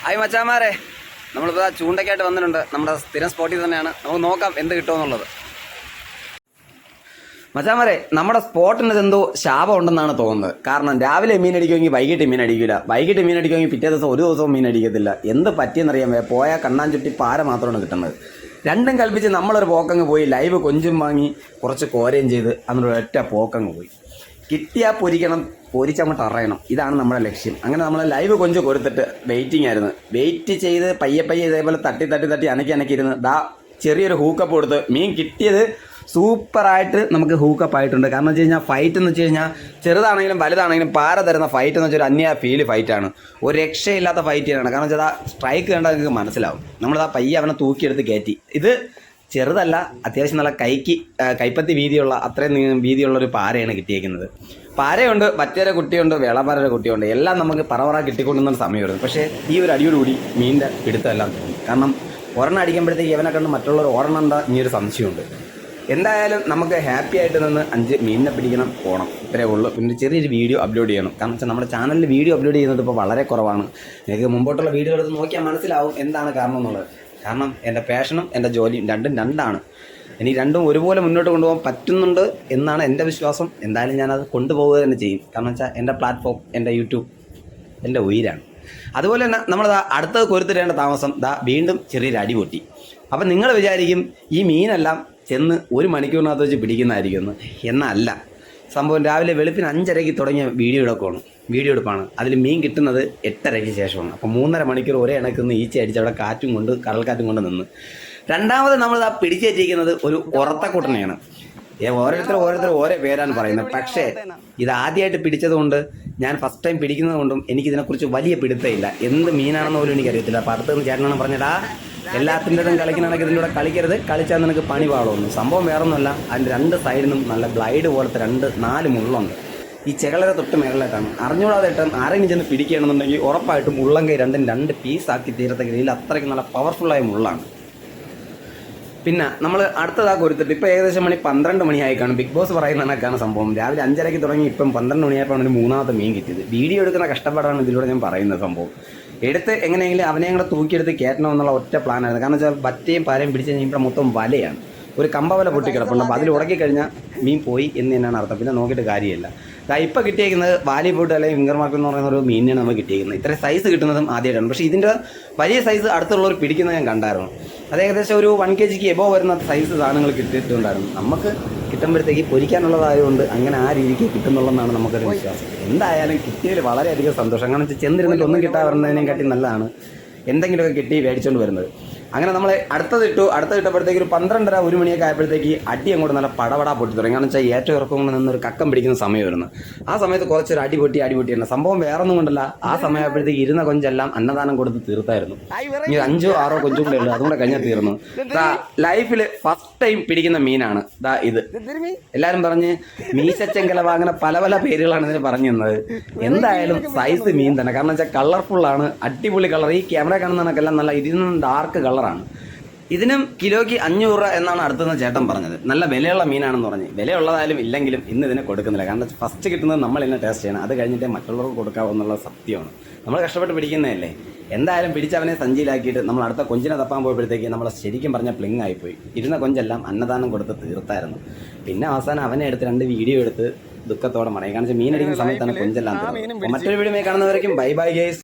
Hi മച്ചാമാരെ, നമ്മളിപ്പോൾ ചൂണ്ടയ്ക്കായിട്ട് വന്നിട്ടുണ്ട്. നമ്മുടെ സ്ഥിരം സ്പോട്ടിൽ തന്നെയാണ്. നമുക്ക് നോക്കാം എന്ത് കിട്ടുമെന്നുള്ളത്. മച്ചാമാരെ, നമ്മുടെ സ്പോട്ടിന് എന്തോ ശാപം ഉണ്ടെന്നാണ് തോന്നുന്നത്. കാരണം രാവിലെ മീൻ അടിക്കുമെങ്കിൽ വൈകിട്ട് മീൻ അടിക്കില്ല, വൈകിട്ട് മീൻ അടിക്കുമെങ്കിൽ പിറ്റേ ദിവസം ഒരു ദിവസവും മീൻ അടിക്കത്തില്ല. എന്ത് പറ്റിയെന്നറിയാൻ പോയാൽ കണ്ണാൻ ചുറ്റി പാര മാത്രമാണ് കിട്ടുന്നത്. രണ്ടും കൽപ്പിച്ച് നമ്മളൊരു പോക്കങ്ങ് പോയി. ലൈവ് കൊഞ്ചും വാങ്ങി കുറച്ച് കോരയും ചെയ്ത് അന്നൊരു ഒറ്റ പോക്കങ്ങ് പോയി. കിട്ടിയാൽ പൊരിക്കണം, പൊരിച്ചങ്ങോട്ട് അറിയണം. ഇതാണ് നമ്മുടെ ലക്ഷ്യം. അങ്ങനെ നമ്മൾ ലൈവ് കൊഞ്ച് കൊടുത്തിട്ട് വെയിറ്റിംഗ് ആയിരുന്നു. വെയിറ്റ് ചെയ്ത് പയ്യെ ഇതേപോലെ തട്ടി അനക്കിയിരുന്ന് ചെറിയൊരു ഹൂക്കപ്പ് കൊടുത്ത് മീൻ കിട്ടിയത് സൂപ്പറായിട്ട് നമുക്ക് ഹൂക്കപ്പ് ആയിട്ടുണ്ട്. കാരണം വെച്ച് കഴിഞ്ഞാൽ ഫൈറ്റ് എന്ന് വെച്ച് കഴിഞ്ഞാൽ ചെറുതാണെങ്കിലും വലുതാണെങ്കിലും പാര തരുന്ന ഫൈറ്റ് എന്ന് വെച്ചാൽ ഒരു അന്യ ഫീൽ ഫൈറ്റാണ്. ഒരു രക്ഷയില്ലാത്ത ഫൈറ്റ് ചെയ്യണം. കാരണം വെച്ചാൽ സ്ട്രൈക്ക് കണ്ടാൽ നിങ്ങൾക്ക് മനസ്സിലാവും. നമ്മളിതാ പയ്യെ അവനെ തൂക്കിയെടുത്ത് കയറ്റി. ഇത് ചെറുതല്ല, അത്യാവശ്യം നല്ല കൈപ്പത്തി വീതിയുള്ള അത്രയും വീതിയുള്ളൊരു പാരയാണ് കിട്ടിയേക്കുന്നത്. പാരയുണ്ട്, വറ്റേരെ കുട്ടിയുണ്ട്, വേളാപ്പാരയുടെ കുട്ടിയുണ്ട്. എല്ലാം നമുക്ക് പറവറ കിട്ടിക്കൊണ്ടുന്ന സമയമായിരുന്നു. പക്ഷേ ഈ ഒരു അടിയോടുകൂടി മീനിൻ്റെ പിടുത്തമെല്ലാം തോന്നി. കാരണം ഒരെണ്ണം അടിക്കുമ്പോഴത്തേക്ക് ഇവനെ കണ്ട് മറ്റുള്ളവർ ഓടണം എന്താ ഇനിയൊരു സംശയമുണ്ട്. എന്തായാലും നമുക്ക് ഹാപ്പി ആയിട്ട് നിന്ന് 5 മീനിനെ പിടിക്കണം, പോകണം. ഇത്രയേ ഉള്ളൂ. പിന്നെ ചെറിയൊരു വീഡിയോ അപ്ലോഡ് ചെയ്യണം. കാരണം വെച്ചാൽ നമ്മുടെ ചാനലിൽ വീഡിയോ അപ്ലോഡ് ചെയ്യുന്നത് ഇപ്പോൾ വളരെ കുറവാണ്. നിങ്ങൾക്ക് മുമ്പോട്ടുള്ള വീഡിയോ എടുത്ത് നോക്കിയാൽ മനസ്സിലാവും എന്താണ് കാരണം എന്നുള്ളത്. കാരണം എൻ്റെ പാഷനും എൻ്റെ ജോലിയും രണ്ടാണ്. എനിക്ക് രണ്ടും ഒരുപോലെ മുന്നോട്ട് കൊണ്ടുപോകാൻ പറ്റുന്നുണ്ട് എന്നാണ് എൻ്റെ വിശ്വാസം. എന്തായാലും ഞാനത് കൊണ്ടുപോവുക തന്നെ ചെയ്യും. കാരണം വെച്ചാൽ എൻ്റെ പ്ലാറ്റ്ഫോം, എൻ്റെ യൂട്യൂബ് എൻ്റെ ഉയിരാണ്. അതുപോലെ തന്നെ നമ്മൾ അടുത്തത് കൊരുത്തിടേണ്ട താമസം വീണ്ടും ചെറിയൊരു അടി പൊട്ടി. അപ്പം നിങ്ങൾ വിചാരിക്കും ഈ മീനെല്ലാം ചെന്ന് 1 മണിക്കൂറിനകത്ത് വെച്ച് പിടിക്കുന്നതായിരിക്കുമെന്ന്. എന്നല്ല സംഭവം. രാവിലെ വെളുപ്പിന് 5:30 തുടങ്ങിയ വീഡിയോ എടുപ്പാണ്. അതിൽ മീൻ കിട്ടുന്നത് 8:30 ശേഷമാണ്. അപ്പോൾ 3.5 മണിക്കൂർ ഒരേ ഇണക്കുന്ന ഈച്ച അടിച്ച് അവിടെ കടൽക്കാറ്റും കൊണ്ട് നിന്ന്. രണ്ടാമത് നമ്മൾ പിടിച്ചേറ്റിരിക്കുന്നത് ഒരു ഉറത്തക്കൂട്ടനെയാണ്. ഓരോരുത്തർ ഓരോ പേരാണ് പറയുന്നത്. പക്ഷേ ഇത് ആദ്യമായിട്ട് പിടിച്ചതുകൊണ്ട്, ഞാൻ ഫസ്റ്റ് ടൈം പിടിക്കുന്നത് കൊണ്ടും എനിക്കിതിനെക്കുറിച്ച് വലിയ പിടുത്തമില്ല. എന്ത് മീനാണെന്ന് പോലും എനിക്കറിയത്തില്ല. അപ്പോൾ അടുത്തൊന്ന് ചേട്ടനാണ് പറഞ്ഞിട്ടാ എല്ലാത്തിൻ്റെ ഇടം കളിക്കണമെങ്കിൽ ഇതിൻ്റെ കൂടെ കളിക്കരുത്, കളിച്ചാൽ നിനക്ക് പണി പാടുമെന്ന്. സംഭവം വേറൊന്നുമല്ല, അതിൻ്റെ 2 സൈഡിനും നല്ല ബ്ലൈഡ് പോലത്തെ 4 മുള്ളുണ്ട്. ഈ ചെകളരെ തൊട്ട് മേളിലായിട്ടാണ്. അറിഞ്ഞൂടാതെ ഇട്ടാൽ ആരെങ്കിലും ചെന്ന് പിടിക്കുകയാണെന്നുണ്ടെങ്കിൽ ഉറപ്പായിട്ടും ഉള്ളം കൈ 2 പീസാക്കി തീരത്തക്ക രീതിയിൽ അത്രയ്ക്ക് നല്ല പവർഫുള്ളായ മുള്ളാണ്. പിന്നെ നമ്മൾ അടുത്തതാക്കി കൊടുത്തിട്ട് ഇപ്പോൾ ഏകദേശം 12 മണിയായി കാണും. ബിഗ് ബോസ് പറയുന്ന കണക്കാണ് സംഭവം. രാവിലെ 5:30 തുടങ്ങി ഇപ്പം 12 മണിയായപ്പോൾ ഒരു 3ാമത്തെ മീൻ കിട്ടിയത്. വീഡിയോ എടുക്കുന്ന കഷ്ടപ്പാടാണ് ഇതിലൂടെ ഞാൻ പറയുന്നത്. സംഭവം എടുത്ത് എങ്ങനെയെങ്കിലും അവനെയും കൂടെ തൂക്കിയെടുത്ത് കയറ്റണമെന്നുള്ള ഒറ്റ പ്ലാനായിരുന്നു. കാരണം വെച്ചാൽ വറ്റയും പാരയും പിടിച്ച് കഴിഞ്ഞാൽ മൊത്തം വലയാണ്. ഒരു കമ്പവല പൊട്ടിക്കിടപ്പുണ്ട്. അപ്പോൾ അതിൽ ഉടക്കിക്കഴിഞ്ഞാൽ മീൻ പോയി എന്ന് തന്നെയാണ് അർത്ഥം. പിന്നെ നോക്കിയിട്ട് കാര്യമില്ല. ഇപ്പോൾ കിട്ടിയിരിക്കുന്നത് വാലി ബോട്ട് അല്ലെങ്കിൽ ഫിംഗർ മാർക്ക് എന്ന് പറയുന്ന ഒരു മീനിനാണ് നമുക്ക് കിട്ടിയിരിക്കുന്നത്. ഇത്രയും സൈസ് കിട്ടുന്നതും ആദ്യമായിട്ടാണ്. പക്ഷേ ഇതിൻ്റെ വലിയ സൈസ് അടുത്തുള്ളവർ പിടിക്കുന്നത് ഞാൻ കണ്ടായിരുന്നു. അത് ഏകദേശം ഒരു 1 kg എബോവ് വരുന്ന സൈസ് സാധനങ്ങൾ കിട്ടിയിട്ടുണ്ടായിരുന്നു. നമുക്ക് കിട്ടുമ്പോഴത്തേക്ക് പൊരിക്കാനുള്ളതായതുകൊണ്ട് അങ്ങനെ ആ രീതിക്ക് കിട്ടുന്നുള്ളതാണ് നമുക്കൊരു വിശ്വാസം. എന്തായാലും കിട്ടിയതിൽ വളരെയധികം സന്തോഷം. കാരണം വെച്ചാൽ ചെന്നിരുന്നിട്ട് ഒന്നും കിട്ടാറുന്നതിനെക്കാട്ടി നല്ലതാണ് എന്തെങ്കിലുമൊക്കെ കിട്ടി മേടിച്ചുകൊണ്ട് വരുന്നത്. അങ്ങനെ നമ്മൾ അടുത്തതിട്ടപ്പോഴത്തേക്ക് ഒരു 12:30 1 മണിയൊക്കെ ആയപ്പോഴത്തേക്ക് അടി അങ്ങോട്ട് നല്ല പടപടാ പൊട്ടി തുടങ്ങി. കാരണം വെച്ചാൽ ഏറ്റവും ഇറക്കം കൊണ്ട് നിന്നൊരു കക്കം പിടിക്കുന്ന സമയമായിരുന്നു. ആ സമയത്ത് കുറച്ചൊരു അടി പൊട്ടിയാണ്. സംഭവം വേറെ ഒന്നും കൊണ്ടല്ല, ആ സമയമായപ്പോഴത്തേക്ക് ഇരുന്ന കൊഞ്ചെല്ലാം അന്നദാനം കൊടുത്ത് തീർത്തായിരുന്നു. ഇനി 5 6 കൊഞ്ചും കൂടെ ഉള്ളു, അതുകൂടെ കഴിഞ്ഞാൽ തീർന്നു. ലൈഫിൽ ഫസ്റ്റ് ടൈം പിടിക്കുന്ന മീനാണ് ഇത്. എല്ലാവരും പറഞ്ഞ് മീശച്ചെങ്കലവ അങ്ങനെ പല പേരുകളാണ് ഇതിന് പറഞ്ഞു തന്നത്. എന്തായാലും സൈസ് മീൻ തന്നെ. കാരണം വെച്ചാൽ കളർഫുള്ളാണ്, അടിപൊളി കളർ. ഈ ക്യാമറ കാണുന്നതൊക്കെല്ലാം നല്ല ഇതിനും ഡാർക്ക് കളറാണ്. ഇതിനും കിലോയ്ക്ക് 500 രൂപ എന്നാണ് അടുത്തുനിന്ന് ചേട്ടൻ പറഞ്ഞത്. നല്ല വിലയുള്ള മീനാണെന്ന് പറഞ്ഞ്. വിലയുള്ളതായാലും ഇല്ലെങ്കിലും ഇന്ന് ഇതിനെ കൊടുക്കുന്നില്ല. കാരണം ഫസ്റ്റ് കിട്ടുന്നത് നമ്മൾ തന്നെ ടേസ്റ്റ് ചെയ്യണം. അത് കഴിഞ്ഞിട്ടേ മറ്റുള്ളവർക്ക് കൊടുക്കാവുന്നുള്ള സത്യമാണ്. നമ്മൾ കഷ്ടപ്പെട്ട് പിടിക്കുന്നതല്ലേ. എന്തായാലും പിടിച്ചവനെ സഞ്ചിയിലാക്കിയിട്ട് നമ്മൾ അടുത്ത കൊഞ്ചിനെ തപ്പാൻ പോയപ്പോഴത്തേക്ക് നമ്മൾ ശരിക്കും പറഞ്ഞ പ്ലിങ് ആയിപ്പോയി. ഇരുന്ന കൊഞ്ചെല്ലാം അന്നദാനം കൊടുത്ത് തീർത്തായിരുന്നു. പിന്നെ അവസാനം അവനെ എടുത്ത് 2 വീഡിയോ എടുത്ത് ദുഃഖത്തോടെ മടങ്ങി. കാരണം മീൻ അടിക്കുന്ന സമയത്താണ് കൊഞ്ചെല്ലാം. മറ്റൊരു വീഡിയോ കാണുന്നവരേക്കും ബൈ ഗൈസ്.